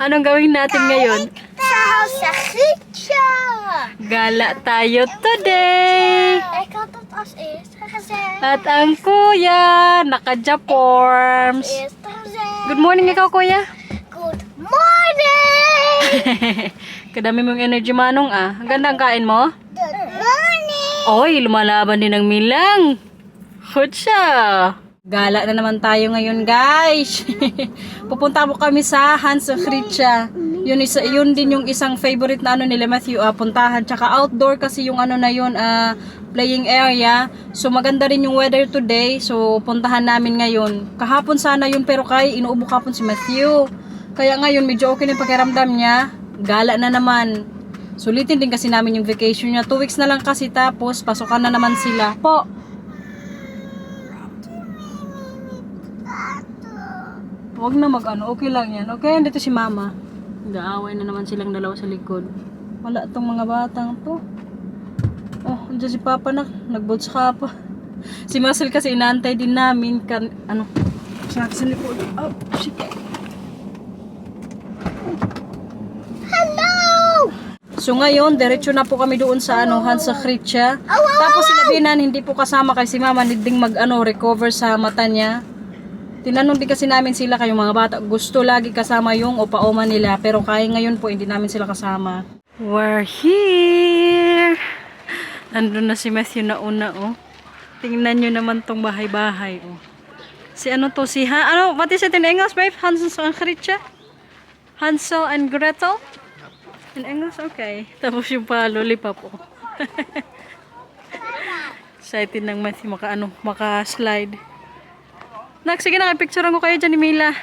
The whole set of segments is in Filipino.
Anong gawin natin ngayon? Sa Khritsa! Gala tayo today! Ik had het als eerste gezegd. At ang kuya, naka-Japorms. Eerste gezegd. Good morning ikaw, kuya. Good morning! Kadami mong energy, manong ah. Ang ganda ang kain mo. Good morning! Oy, lumalaban din ang milang. Hutsa! Gala na naman tayo ngayon, guys. Pupunta mo kami sa Hans Khritsa. Yun din yung isang favorite na ano nila Matthew, puntahan. Tsaka outdoor kasi yung ano na yun, playing area. So maganda rin yung weather today. So puntahan namin ngayon. Kahapon sana yun pero kay inuubo kahapon si Matthew. Kaya ngayon medyo okay na yung pakiramdam niya. Gala na naman. Sulitin din kasi namin yung vacation niya. 2 weeks na lang kasi tapos pasukan na naman sila. Po. Huwag na mag-ano, okay lang yan. Okay, dito si mama. Nag-aaway na naman silang dalawa sa likod. Wala tong mga batang to. Oh, andyan si papa na. Nag-boats ka pa. Si Marcel kasi inaantay din namin. Sa likod. Oh, shit. Hello! So ngayon, diretso na po kami doon sa Hans Khritsa. Tapos sinabihan hindi po kasama kasi mama niding recover sa mata niya. Tinanong din kasi namin sila kayong mga bata, gusto lagi kasama yung opa-oma nila, pero kaya ngayon po hindi namin sila kasama. We're here! Nandun na si Matthew na una, oh. Tingnan nyo naman tong bahay-bahay, oh. Si what is it in English, babe? Hansel and Gretel? Hansel and Gretel? In English? Okay. Tapos yung lollipop, oh. Excited ng Matthew maka-slide. Nak, sige na, picturean ko kayo dyan ni Mila.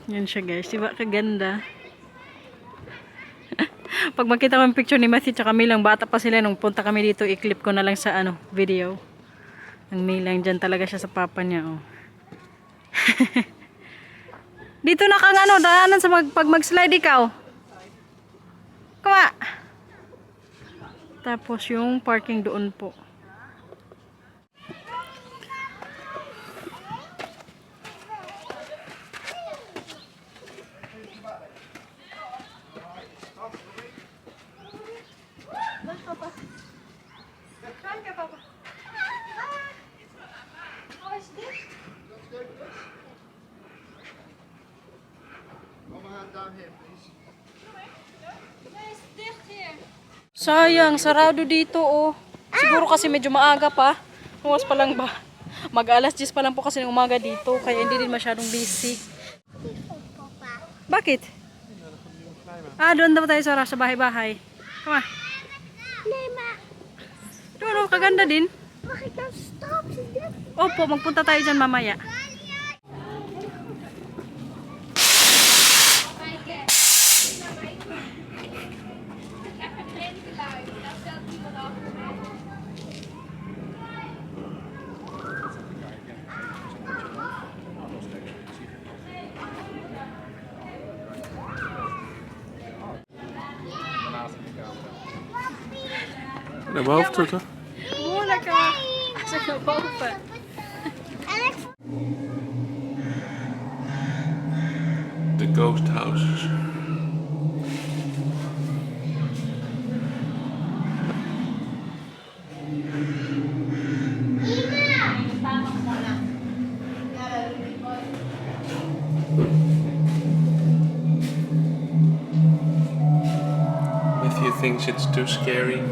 Yan siya guys, diba kaganda? Pag makita ko yung picture ni Matthew tsaka Milang, bata pa sila nung punta kami dito, i-clip ko na lang sa video. Ang Milang dyan talaga siya sa papa niya, oh. Dito na kang daanan sa pag mag-slide ikaw. Kuma! Tapos yung parking doon po. Sayang, sarado dito, oh. Siguro kasi medyo maaga pa. Uwas pa lang ba? Mag-alas 10 pa lang po kasi ng umaga dito. Kaya hindi din masyadong busy. Bakit? Doon daw tayo sa bahay-bahay. Come on. Doon, kaganda din. Mag ik dan stop? Opo, magpunta tayo dyan mamaya. Naar boven tot er. Moeilijk, zeg naar boven. The ghost houses. Matthew thinks it's too scary.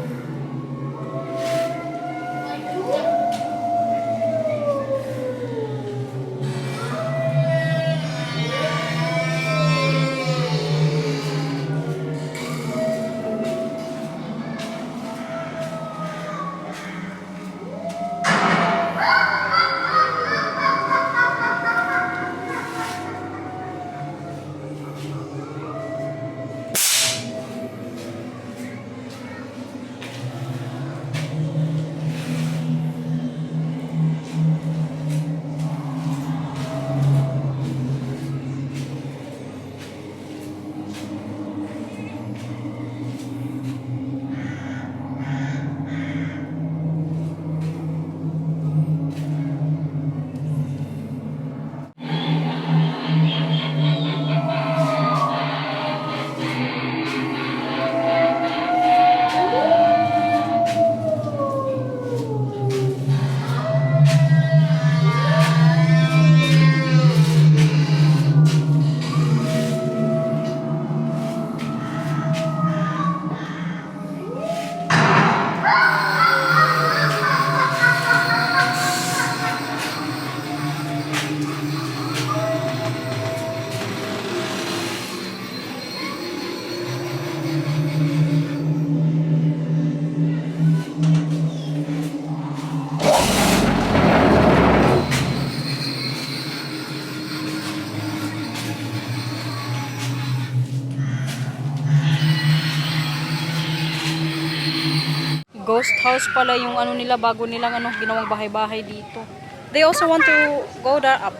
ghost house pala yung ano nila, bago nilang ano, ginawang bahay-bahay dito. They also want to go there up.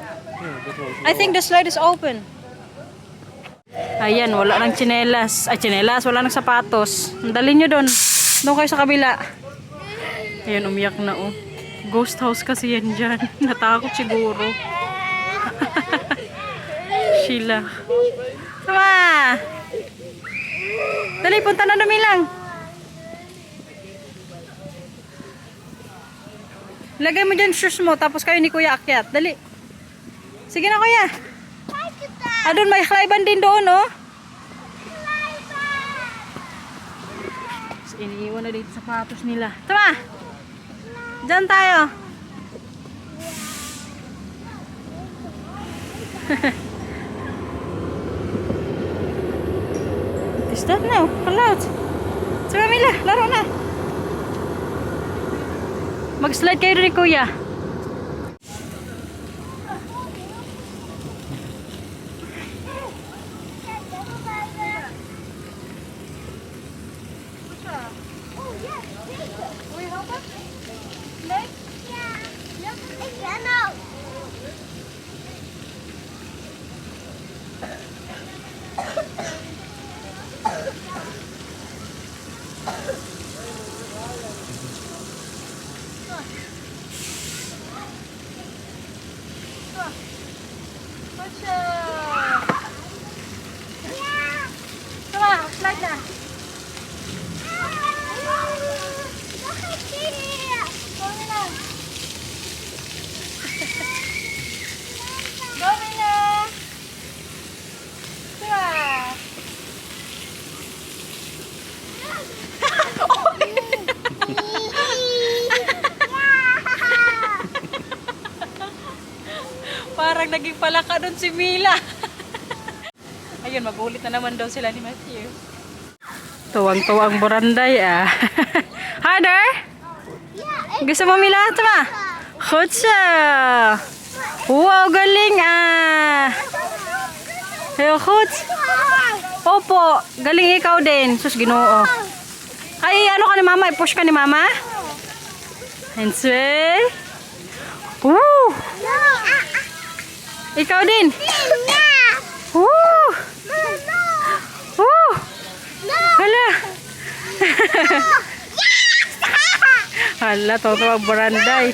I think the slide is open. Ayan, wala nang tsinelas. Ay, tsinelas, wala nang sapatos. Dalhin nyo doon. Doon kayo sa kabila. Ayan, umiyak na oh. Ghost house kasi yan dyan. Natakot siguro. Sheila. Tama! Dali, punta na dumilang. Lagay mo dyan shoes mo, tapos kayo ni Kuya akyat. Dali. Sige na, Kuya. Ah, doon may klayban din doon, oh. Tapos iniiwan na dito sapatos nila. Tama! Diyan tayo. Is that now? Come out. Tama, Mila. Laro na. Mag-slide kayo doon ni Kuya. Tama, slide na. Parang naging palaka doon si Mila. Ayun, magulit na naman daw sila ni Matthew. Tuwang-tuwang buranday ah. Harder? Gusto mo Mila? Tama. Khutsa. Wow, galing ah. Hey, Khuts. Opo, galing ikaw din. Sus, Ginoo. Ay, ano ka ni Mama? I-push ka ni Mama? Hensway. Woo! Ikaw din. Woo! Woo! Hala. Hala, totoo baranday.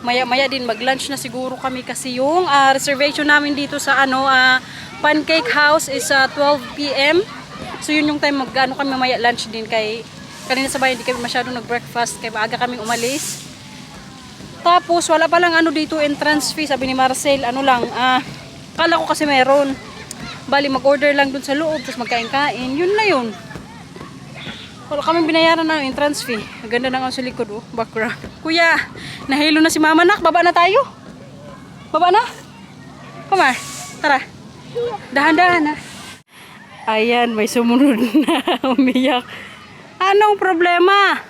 Maya-maya din mag-lunch na siguro kami kasi yung reservation namin dito sa Pancake House is 12 PM. So yun yung time kami mamaya lunch din kay kanina sa bahay hindi kami masyadong nag-breakfast kaya maaga kaming umalis. Tapos wala pa lang dito entrance fee, sabi ni Marcel, kala ko kasi meron. Bali mag-order lang dun sa loob tapos magkain-kain. Yun na yun. Wala kaming binayaran ng entrance fee. Ang ganda na nga sa likod oh, background. Kuya, nahilo na si Mama nak, baba na tayo. Baba na. Come on. Tara. Dahan-dahan na. Ayan, may sumunod na umiyak. Anong problema?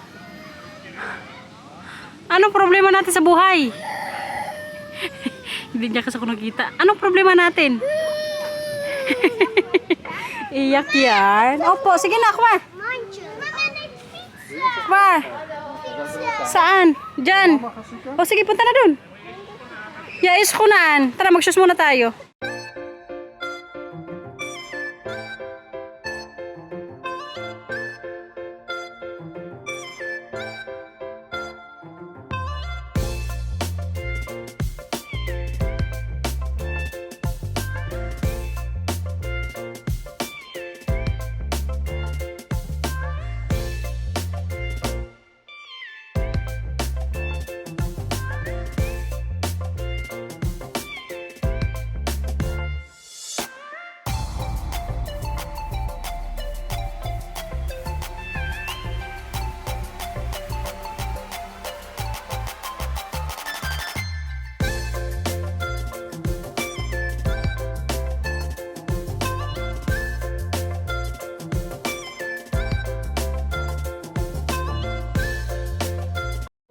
Anong problema natin sa buhay? Hindi niya kasi ako nakita. Anong problema natin? Iyak yan. Opo, sige na, kuma. Kuma. Saan? Diyan. O sige, punta na dun. Yais ko naan. Tara, mag-shoes muna tayo.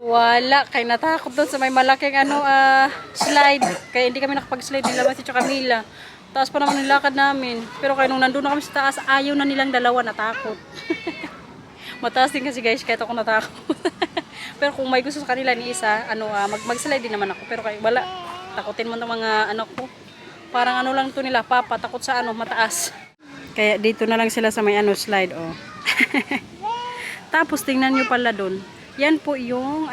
Wala, kaya natakot doon sa may malaking slide. Kaya hindi kami nakapag-slide nila si Camila. Taas pa naman yung lakad namin. Pero kaya nung nandun na kami sa taas, ayaw na nilang dalawa, natakot. Mataas din kasi guys, kahit ako natakot. Pero kung may gusto sa kanila ni isa, mag-slide din naman ako. Pero kaya wala, takutin mo ng mga ano ko. Parang ano lang to nila, papa, takot sa mataas. Kaya dito na lang sila sa may slide, oh. Tapos tingnan nyo pala dun. Yan po yung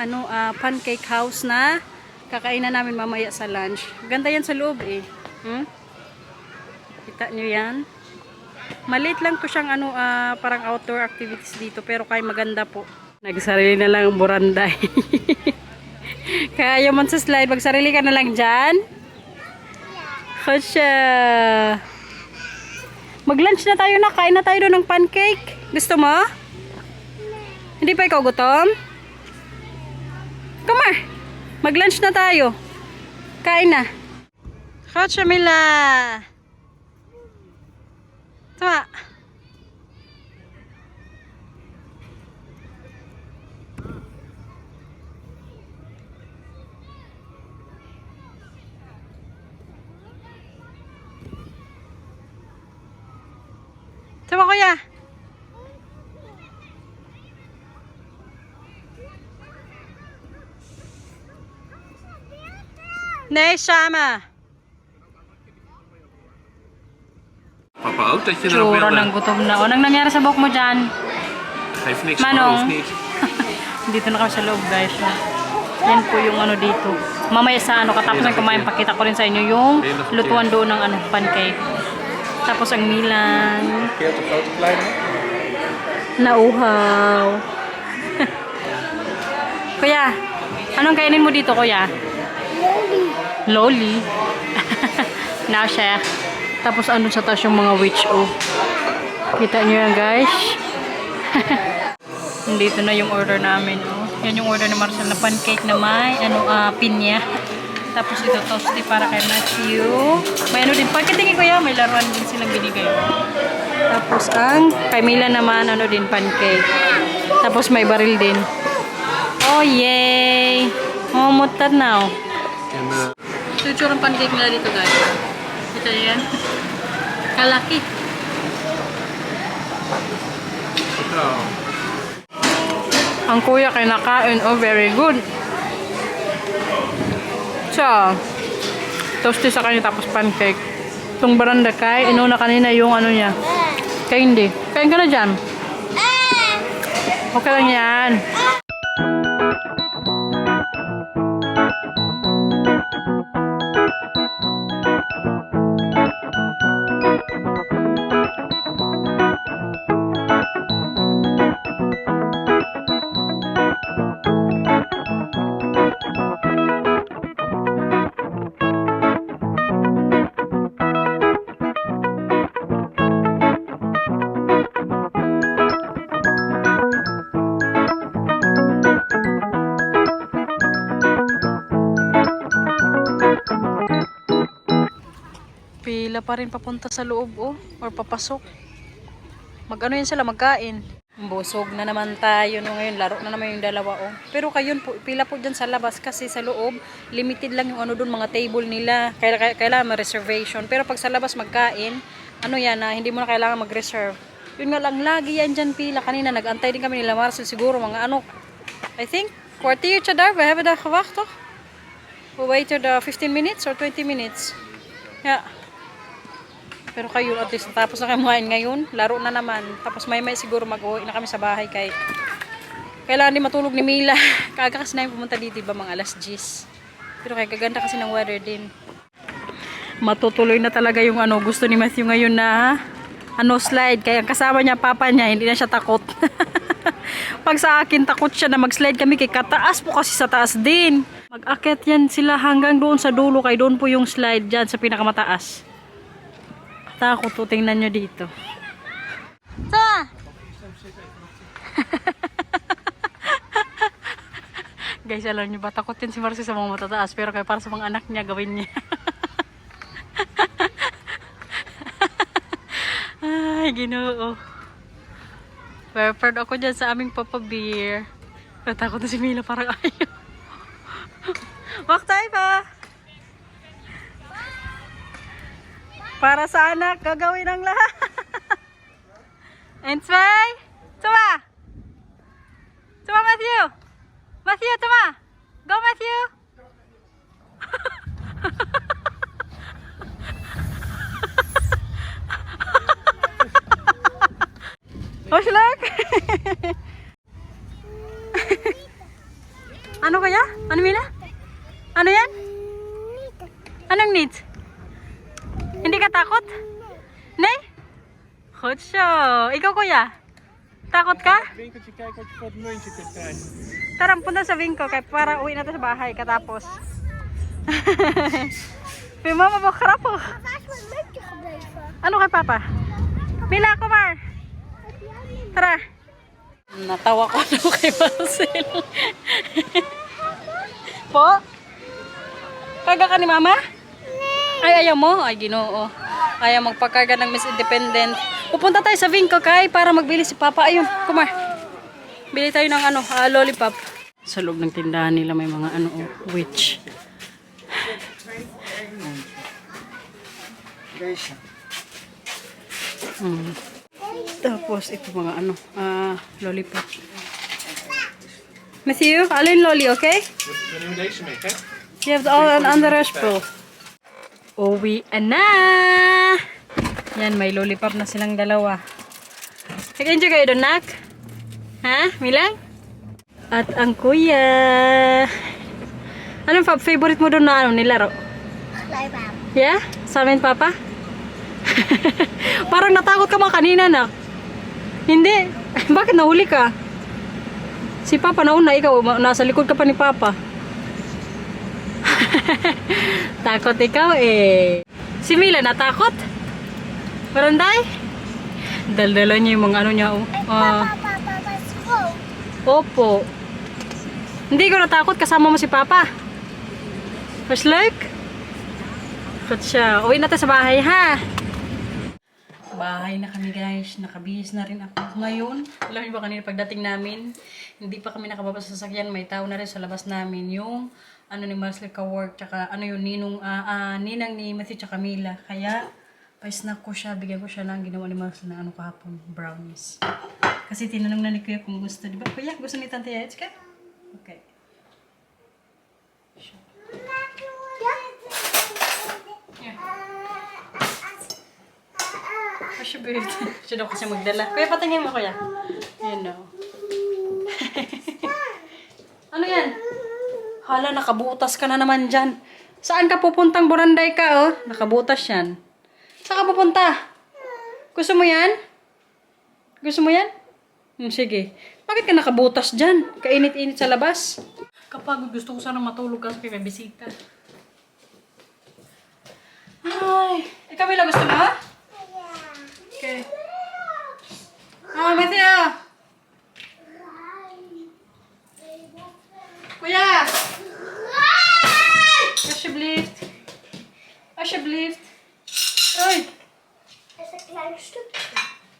pancake house na kakainan namin mamaya sa lunch. Ganda yan sa loob eh. Kita nyo yan? Maliit lang to siyang parang outdoor activities dito, pero kaya maganda po. Nagsarili na lang ang buranday. Kaya man sa slide, magsarili ka na lang dyan. Kasya. Mag-lunch na tayo na. Kain na tayo doon ng pancake. Gusto mo? Hindi pa ikaw gutom? Come on. Mag-lunch na tayo. Kain na. Kasya, Mila. Tama. Sama kuya. Nee, sama. Papa ook dat je er nog Tsura wel... ng gutom na. O, nang nangyari sa buhok mo dyan? Geeft niks, Manong. hoeft niet. Dito na kami sa loob guys. Yan po yung dito. Mamaya sa katapos ng kumain, pakita ko rin sa inyo yung lutuan doon ng pancake. Tapos ang Milan. Keer de grote kleine. Nauhaw. Kuya, anong kainin mo dito kuya? Loli. Now chef. Tapos sa taas yung mga witch oh. Kita nyo yan guys. Dito na yung order namin oh. Yan yung order ni Marcel na pancake na may pinya. Tapos ito toasty para kay Matthew. May din. Pagkatingin ko yan, may laruan din silang binigay. Tapos ang kay Mila naman din pancake. Tapos may baril din. Oh yay! Oh, mutat na oh. En Ito yung tsurang pancake nila dito guys. Kita nyo yan? Kalaki. ito. Ang kuya kinakain, oh very good. So, toasty sa kanya tapos pancake. Itong baranda kay, inuna kanina yung niya. Kaya hindi. Kain ka na dyan. Okay lang yan. Pila pa rin papunta sa loob oh, or papasok. Yan sila magkain. Busog na naman tayo no ngayon, laro na naman yung dalawa oh. Pero kayon po, pila po dyan sa labas kasi sa loob, limited lang yung doon mga table nila. Kailangan ma-reservation. Pero pag sa labas magkain, yan hindi mo na kailangan mag-reserve. Yun nga lang, lagi yan dyan pila. Kanina nag-antay din kami nila Marcel siguro mga I think, kwartier daar. We hebben daar gewacht toch? We waited 15 minutes or 20 minutes. Yeah. Pero kayo, at least natapos na kayo kumain ngayon. Laro na naman. Tapos may siguro mag-uwi na kami sa bahay kay kailangan din matulog ni Mila. Kaga kasi namin pumunta dito, diba, mga alas 10. Pero kaya kaganda kasi ng weather din. Matutuloy na talaga yung gusto ni Matthew ngayon na slide. Kaya kasama niya, papa niya, hindi na siya takot. Pag sa akin, takot siya na mag-slide kami kay kataas po kasi sa taas din. Mag-akyat yan sila hanggang doon sa dulo. Kay doon po yung slide dyan sa pinakamataas. Takot to, tingnan nyo dito. Guys, alam nyo ba, takot yun si Marcy sa mga matataas. Pero kaya para sa mga anak niya, gawin niya. Ay, Ginoo. Prepared ako dyan sa aming papabeer. Natakot na si Mila, parang ayaw. Walk tayo pa! Para sa anak, gagawin ang lahat. And zwei, Tama, Matthew! Matthew, tama! Go, Matthew! Hush, look! Ano kaya? Ano, Mila? Ano yan? Anong needs? Hindi ka takot? Nee? Goed zo. Ikaw, kuya? Takot ka? Winkeltje kijken wat je voor het muntje kunt krijgen. Tara, punta sa Vinco kay para uwi natin sa bahay katapos. May mama mo krapog. Waar is mijn muntje gebleven? Ano kay Papa? Mila, kumar. Tara. Natawa ko ano kay Marcel. Po? Karga ka ni Mama? Ay, ayaw mo? Ay, Ginoo. Ayaw magpakarga ng Miss Independent. Pupunta tayo sa Vinco kay para magbili si Papa. Ayun, kumar. Bili tayo ng ano, lollipop. Sa loob ng tindahan nila may mga ano, witch. Tapos ito mga ano, lollipop. Matthew, alin lolly, okay? We nemen deze mee, hè? Je hebt al een andere spul. Uwi na! Yan, may lollipop na silang dalawa. Nag-enjoy kayo doon, Nak? Ha? Milang? At ang kuya. Anong favorite mo doon na ano, nilaro? Lollipop. Yeah? Sa amin, Papa? Parang natakot ka mga kanina, Nak. Hindi. Bakit nahuli ka? Si Papa nauna, ikaw. Nasa likod ka pa ni Papa. Takot ikaw eh. Si Mila natakot? Baranday? Daldala niya yung mga ano niya. Papa, let's go. Opo. Hindi ko natakot kasama mo si Papa. First like? Takot siya. Uwi natin sa bahay ha. Bahay na kami guys. Nakabihis na rin ako ngayon. Alam niyo ba kanina pagdating namin, hindi pa kami nakababa sa sasakyan. May tao na rin sa labas namin. Yung ano ni Marcel ka-work, tsaka ano yung ninang ni Matthew tsaka Mila. Kaya, pa-snack ko siya, bigyan ko siya ng ginawa ni Marcel na ano kahapon, brownies. Kasi tinanong na ni Kuya kung gusto, di ba? Kuya, gusto ni Tante Yates ka? Okay. Yeah. Siya bird. Siya daw kasi magdala. Kuya, patingin mo kuya. Ayan o. Ano yan? Hala, nakabutas ka na naman dyan. Saan ka pupuntang Buranday ka, oh? Nakabutas yan. Saan ka pupunta? Gusto mo yan? Gusto mo yan? Sige. Bakit ka nakabutas dyan? Kainit-init sa labas. Kapag gusto ko sana matulog kasi may bisita. Ay. Camila, gusto mo, ha? Okay. Matthew! Kuya! Alsjeblieft. Alsjeblieft. Oy! Dat is een klein stukje.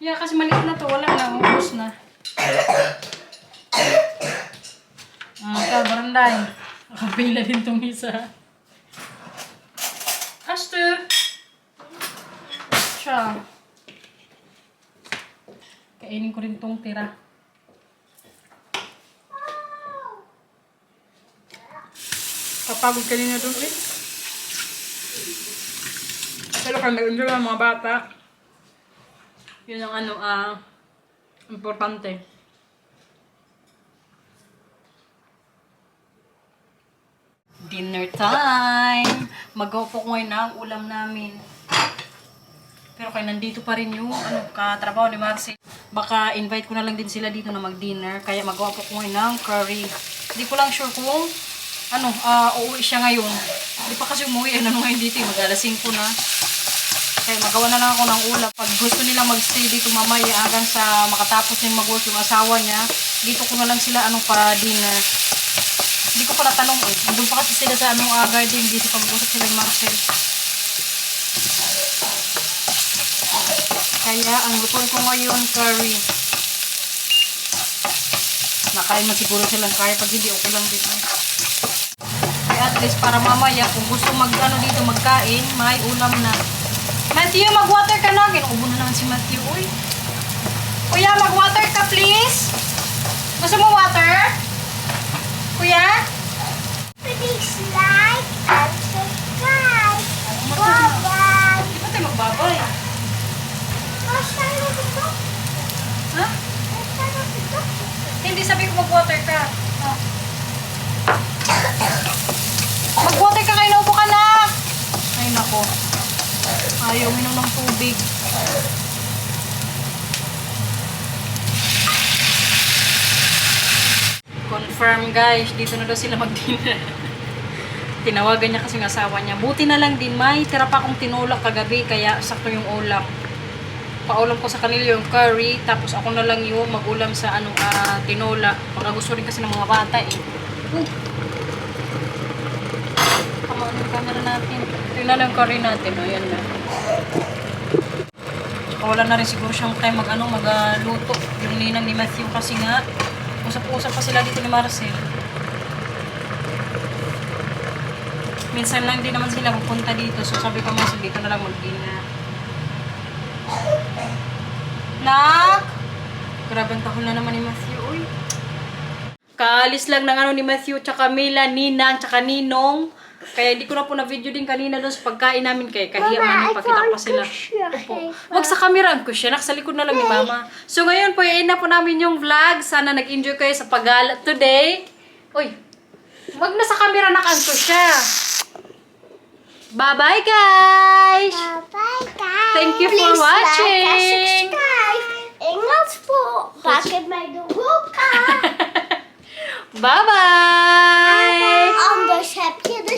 Ja, kasi maliit na to. Wala na. Ubus na. Ito, Baranday. Nakapila din itong isa. Astu! Siya. Kainin ko rin itong tira. Kapagod kanina doon eh. Pero kung nag-enjoy ang mga bata, yun ang ano, importante. Dinner time! Magawa po ko ngayon ang ulam namin. Pero kaya nandito pa rin yung katrabaho ni Marcy. Baka invite ko na lang din sila dito na mag-dinner. Kaya magawa po ko ngayon ng curry. Hindi ko lang sure kung uuwi siya ngayon. Hindi pa kasi umuwi. Ngayon dito, mag-alas 5 na. Kaya magawa na lang ako ng ulam. Pag gusto nila mag-stay dito mamaya hanggang sa makatapos yung mag-work yung asawa niya, dito ko na lang sila para dinner. Hindi ko pala tanong eh. Doon pa kasi sila sa garden. Dito pa mag-usap sila ni Marcel. Kaya ang lutuin ko ngayon, curry. Nakain man siguro silang kaya. Pag hindi, okay lang dito. Kaya at least para mamaya, kung gusto dito magkain, may ulam na. Matthew, mag-water ka na. Ginuubo na naman si Matthew. Uy. Kuya, mag-water ka please. Gusto mo water? Kuya? Please like and subscribe. Bye-bye. Di ba tayo magbabay? Let's start with the book. Ha? Let's start with the book. Hindi, sabi ko mag-water ka. Oh. Mag-water ka kayo, naupo ka na! Ay, nako. Ayaw minom ng tubig. Confirm guys, dito na daw sila mag-dinner. Tinawagan niya kasi ng asawa niya. Buti na lang din, may tira pa akong tinulak kagabi, kaya sakto yung ulam. Paulam ko sa kanila yung curry, tapos ako na lang yung mag-ulam sa tinola. Baka gusto rin kasi ng mga bata eh. Kamaan yung camera natin. Tingnan lang yung curry natin, ayan na. Tsaka wala na rin siguro siyang time magluto. Yung ninang ni Matthew kasi nga, usap-usap pa sila dito ni Marcel. Minsan lang din naman sila pupunta dito. So sabi ko mas dito na lang mag-dinner. Nak! Grabe ang tahol na naman ni Matthew. Uy. Kaalis lang ng ni Matthew, tsaka Mila, Ninang, tsaka Ninong. Kaya hindi ko na po na-video din kanina doon sa pagkain namin kay kahiya namin pakita pa sila. Opo. Wag sa camera ko siya, nasa likod na lang ni Mama. So ngayon po, i-end na po namin yung vlog. Sana nag-enjoy kayo sa paggala today. Uy, wag na sa camera nakan ko siya. Bye-bye guys! Bye-bye, guys. Thank you for Please watching. like and subscribe. Ingat po. Bakit may dugo ka? Bye-bye! Anders, heb je de